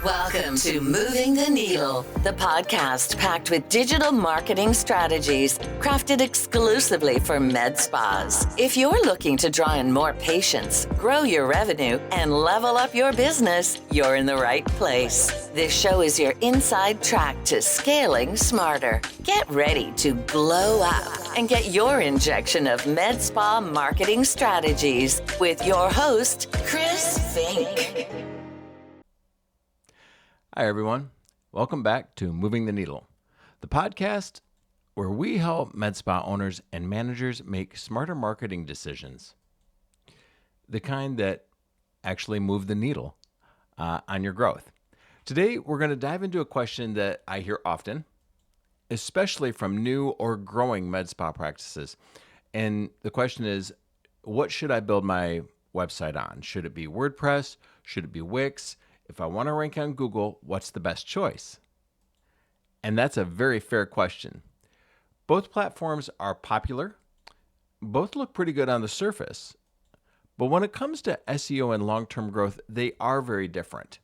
Welcome to Moving the Needle, the podcast packed with digital marketing strategies crafted exclusively for med spas. If you're looking to draw in more patients, grow your revenue, and level up your business, you're in the right place. This show is your inside track to scaling smarter. Get ready to glow up and get your injection of med spa marketing strategies with your host, Chris Fink. Hi, everyone. Welcome back to Moving the Needle, the podcast where we help med spa owners and managers make smarter marketing decisions, the kind that actually move the needle on your growth. Today, we're going to dive into a question that I hear often, especially from new or growing med spa practices. And the question is, what should I build my website on? Should it be WordPress? Should it be Wix? If I want to rank on Google, what's the best choice? And that's a very fair question. Both platforms are popular. Both look pretty good on the surface. But when it comes to SEO and long-term growth, they are very different.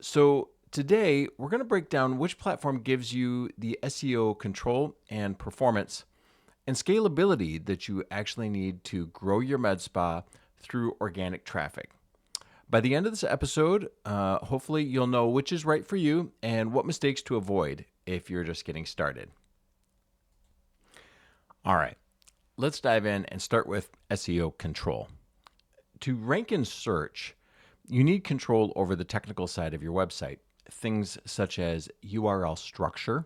So today, we're going to break down which platform gives you the SEO control and performance and scalability that you actually need to grow your med spa through organic traffic. By the end of this episode, hopefully you'll know which is right for you and what mistakes to avoid if you're just getting started. All right, let's dive in and start with SEO control. To rank in search, you need control over the technical side of your website, things such as URL structure,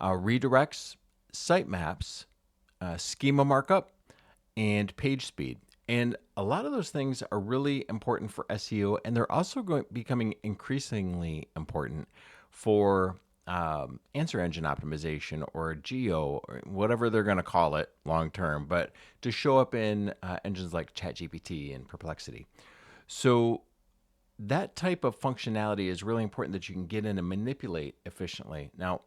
redirects, sitemaps, schema markup, and page speed. And a lot of those things are really important for SEO, and they're also becoming increasingly important for answer engine optimization or geo, or whatever they're going to call it long term, but to show up in engines like ChatGPT and Perplexity. So that type of functionality is really important that you can get in and manipulate efficiently. Now,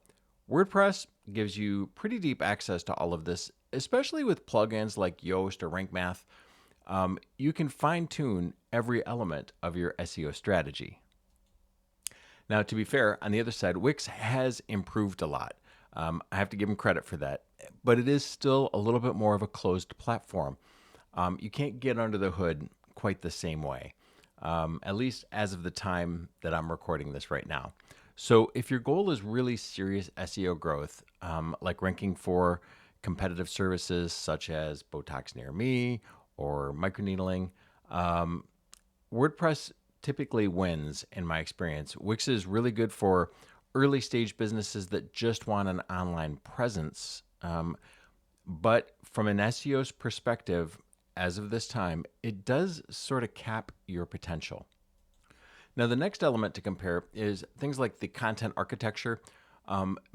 WordPress gives you pretty deep access to all of this, especially with plugins like Yoast or Rank Math. You can fine-tune every element of your SEO strategy. Now, to be fair, on the other side, Wix has improved a lot. I have to give them credit for that, but it is still a little bit more of a closed platform. You can't get under the hood quite the same way, at least as of the time that I'm recording this right now. So if your goal is really serious SEO growth, like ranking for competitive services such as Botox Near Me or microneedling, WordPress typically wins in my experience. Wix is really good for early stage businesses that just want an online presence. But from an SEO's perspective, as of this time, it does sort of cap your potential. Now, the next element to compare is things like the content architecture,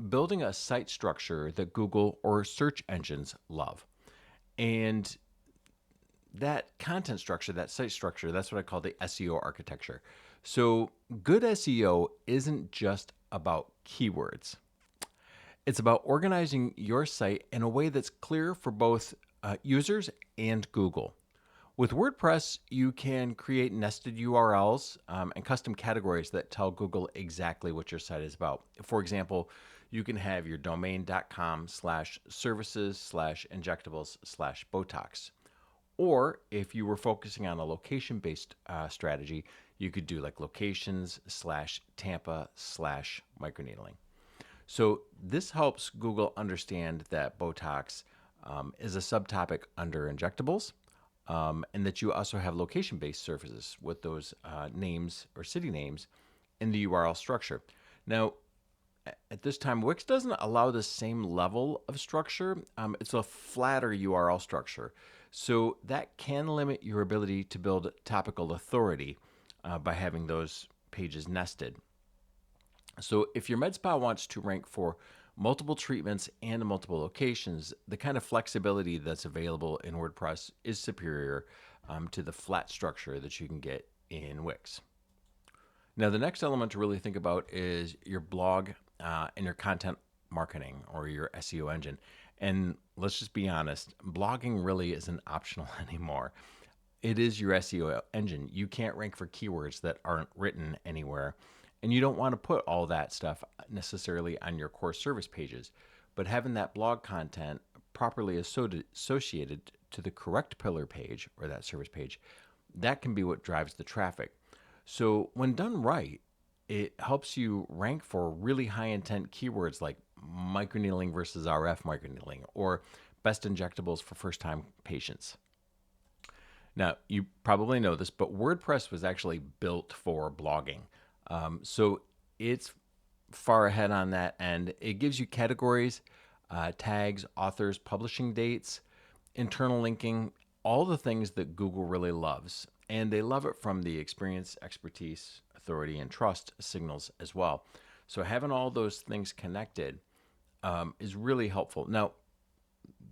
building a site structure that Google or search engines love. And that content structure, that site structure, that's what I call the SEO architecture. So good SEO isn't just about keywords. It's about organizing your site in a way that's clear for both users and Google. With WordPress, you can create nested URLs and custom categories that tell Google exactly what your site is about. For example, you can have your domain.com/services/injectables/Botox. Or if you were focusing on a location-based strategy, you could do like locations/Tampa/microneedling. So this helps Google understand that Botox is a subtopic under injectables, and that you also have location-based services with those names or city names in the URL structure. Now, at this time, Wix doesn't allow the same level of structure. It's a flatter URL structure. So that can limit your ability to build topical authority by having those pages nested. So if your med spa wants to rank for multiple treatments and multiple locations, the kind of flexibility that's available in WordPress is superior to the flat structure that you can get in Wix. Now, the next element to really think about is your blog and your content marketing or your SEO engine. And let's just be honest, blogging really isn't optional anymore. It is your SEO engine. You can't rank for keywords that aren't written anywhere. And you don't want to put all that stuff necessarily on your core service pages, but having that blog content properly associated to the correct pillar page or that service page, that can be what drives the traffic. So when done right, it helps you rank for really high intent keywords like microneedling versus RF microneedling or best injectables for first time patients. Now, you probably know this, but WordPress was actually built for blogging. So it's far ahead on that end. It gives you categories, tags, authors, publishing dates, internal linking, all the things that Google really loves. And they love it from the experience, expertise, authority, and trust signals as well. So having all those things connected is really helpful. Now,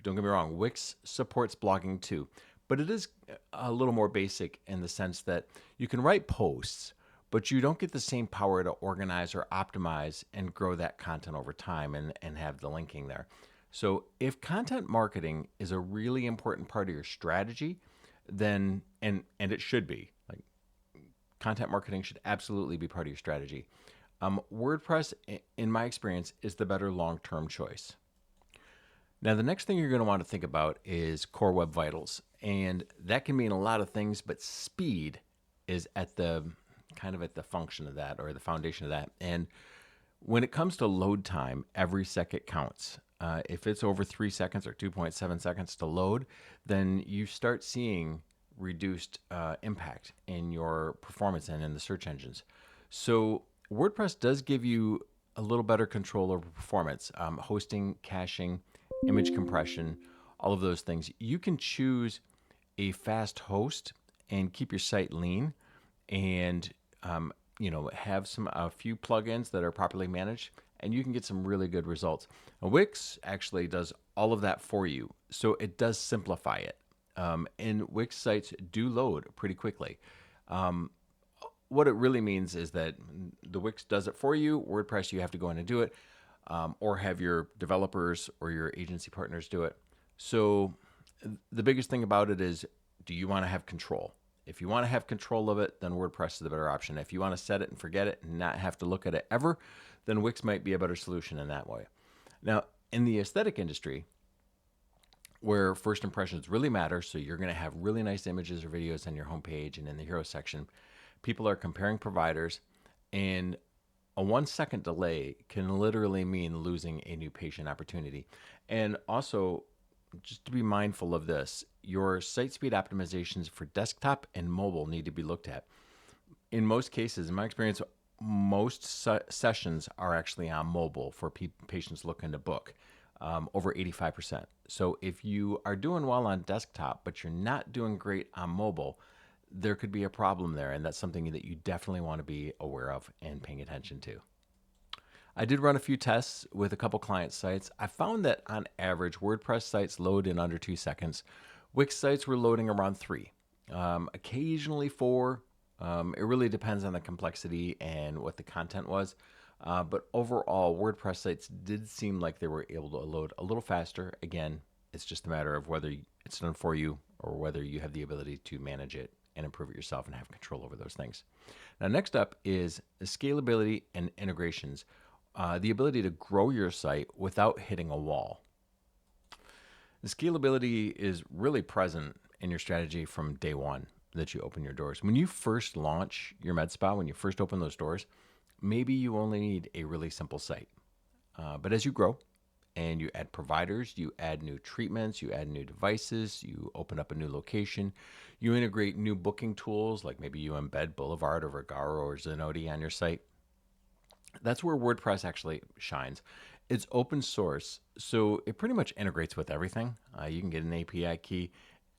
don't get me wrong, Wix supports blogging too, but it is a little more basic in the sense that you can write posts, but you don't get the same power to organize or optimize and grow that content over time and have the linking there. So if content marketing is a really important part of your strategy, then, and it should be, like content marketing should absolutely be part of your strategy. WordPress, in my experience, is the better long-term choice. Now, the next thing you're going to want to think about is Core Web Vitals. And that can mean a lot of things, but speed is at the kind of at the function of that or the foundation of that. And when it comes to load time, every second counts. If it's over 3 seconds or 2.7 seconds to load, then you start seeing reduced impact in your performance and in the search engines. So WordPress does give you a little better control over performance, hosting, caching, image compression, all of those things. You can choose a fast host and keep your site lean and have a few plugins that are properly managed, and you can get some really good results. Now, Wix actually does all of that for you, so it does simplify it. And Wix sites do load pretty quickly. What it really means is that the Wix does it for you. WordPress, you have to go in and do it, or have your developers or your agency partners do it. So the biggest thing about it is, do you want to have control? If you want to have control of it, then WordPress is the better option. If you want to set it and forget it and not have to look at it ever, then Wix might be a better solution in that way. Now, in the aesthetic industry, where first impressions really matter, so you're going to have really nice images or videos on your homepage and in the hero section, people are comparing providers, and a 1 second delay can literally mean losing a new patient opportunity. And also, just to be mindful of this, your site speed optimizations for desktop and mobile need to be looked at. In most cases, in my experience, most sessions are actually on mobile for patients looking to book, over 85%. So if you are doing well on desktop, but you're not doing great on mobile, there could be a problem there, and that's something that you definitely want to be aware of and paying attention to. I did run a few tests with a couple client sites. I found that on average, WordPress sites load in under 2 seconds. Wix sites were loading around 3, occasionally 4. It really depends on the complexity and what the content was. But overall, WordPress sites did seem like they were able to load a little faster. Again, it's just a matter of whether it's done for you or whether you have the ability to manage it and improve it yourself and have control over those things. Now, next up is scalability and integrations. The ability to grow your site without hitting a wall. The scalability is really present in your strategy from day one that you open your doors. When you first launch your med spa, when you first open those doors, maybe you only need a really simple site. But as you grow and you add providers, you add new treatments, you add new devices, you open up a new location, you integrate new booking tools, like maybe you embed Boulevard or Vagaro or Zenoti on your site. That's where WordPress actually shines. It's open source, so it pretty much integrates with everything. You can get an API key.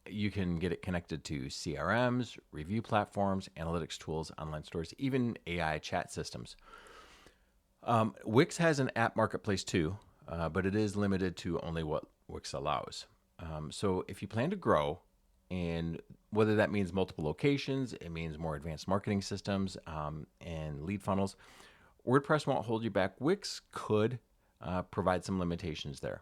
You can get it connected to CRMs, review platforms, analytics tools, online stores, even AI chat systems. Wix has an app marketplace too, but it is limited to only what Wix allows. So if you plan to grow, and whether that means multiple locations, it means more advanced marketing systems and lead funnels, WordPress won't hold you back. Wix could provide some limitations there.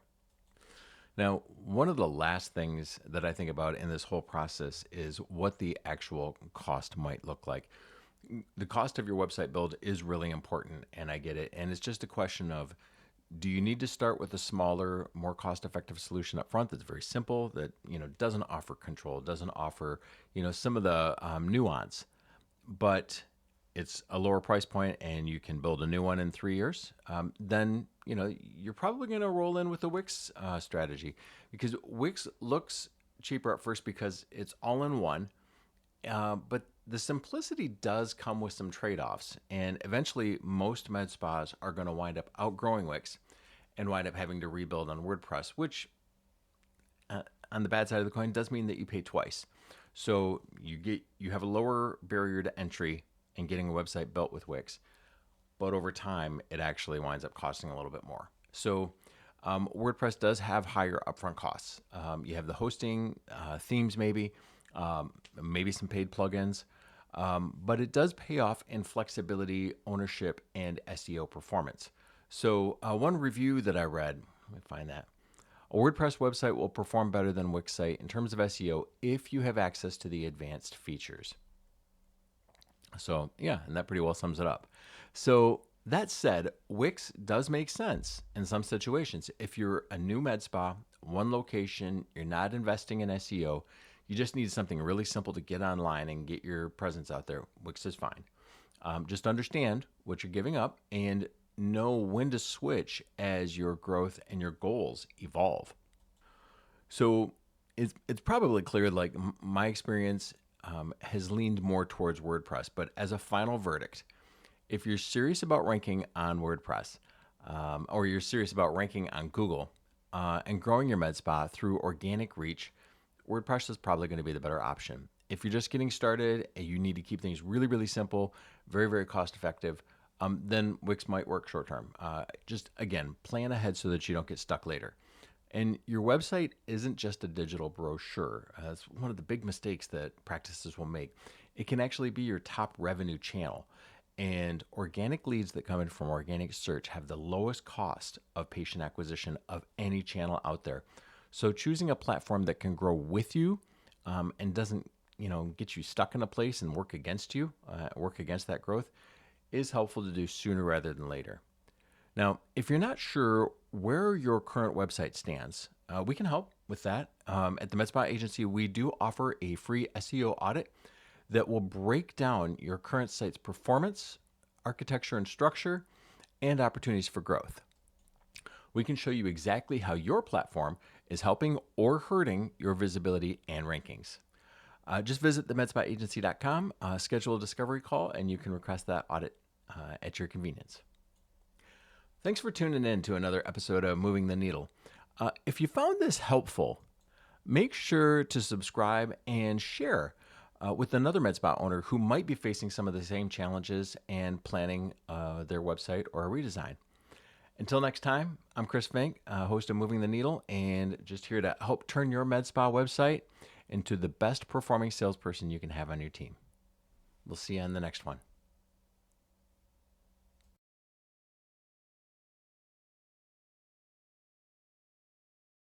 Now, one of the last things that I think about in this whole process is what the actual cost might look like. The cost of your website build is really important, and I get it. And it's just a question of, do you need to start with a smaller, more cost-effective solution up front that's very simple, that doesn't offer control, doesn't offer some of the nuance, but it's a lower price point, and you can build a new one in 3 years? Then you're probably going to roll in with the Wix strategy, because Wix looks cheaper at first because it's all in one. But the simplicity does come with some trade-offs, and eventually most med spas are going to wind up outgrowing Wix and wind up having to rebuild on WordPress, which on the bad side of the coin does mean that you pay twice. So you have a lower barrier to entry in getting a website built with Wix, but over time it actually winds up costing a little bit more. So WordPress does have higher upfront costs. You have the hosting, themes maybe some paid plugins, but it does pay off in flexibility, ownership, and SEO performance. So one review that I read, let me find that. A WordPress website will perform better than Wix site in terms of SEO if you have access to the advanced features. So yeah, and that pretty well sums it up. So that said, Wix does make sense in some situations. If you're a new med spa, one location, you're not investing in SEO, you just need something really simple to get online and get your presence out there, Wix is fine. Just understand what you're giving up and know when to switch as your growth and your goals evolve. So it's probably clear, like my experience has leaned more towards WordPress, but as a final verdict, if you're serious about ranking on WordPress, or you're serious about ranking on Google and growing your med spa through organic reach, WordPress is probably going to be the better option. If you're just getting started and you need to keep things really, really simple, very, very cost effective, then Wix might work short term. Just again, plan ahead so that you don't get stuck later. And your website isn't just a digital brochure. That's one of the big mistakes that practices will make. It can actually be your top revenue channel. And organic leads that come in from organic search have the lowest cost of patient acquisition of any channel out there. So choosing a platform that can grow with you and doesn't, get you stuck in a place and work against you, work against that growth, is helpful to do sooner rather than later. Now, if you're not sure where your current website stands, we can help with that. At the Med Spa Agency, we do offer a free SEO audit that will break down your current site's performance, architecture and structure, and opportunities for growth. We can show you exactly how your platform is helping or hurting your visibility and rankings. Just visit themedspaagency.com, schedule a discovery call, and you can request that audit at your convenience. Thanks for tuning in to another episode of Moving the Needle. If you found this helpful, make sure to subscribe and share with another med spa owner who might be facing some of the same challenges and planning their website or a redesign. Until next time, I'm Chris Fink, host of Moving the Needle, and just here to help turn your med spa website into the best performing salesperson you can have on your team. We'll see you on the next one.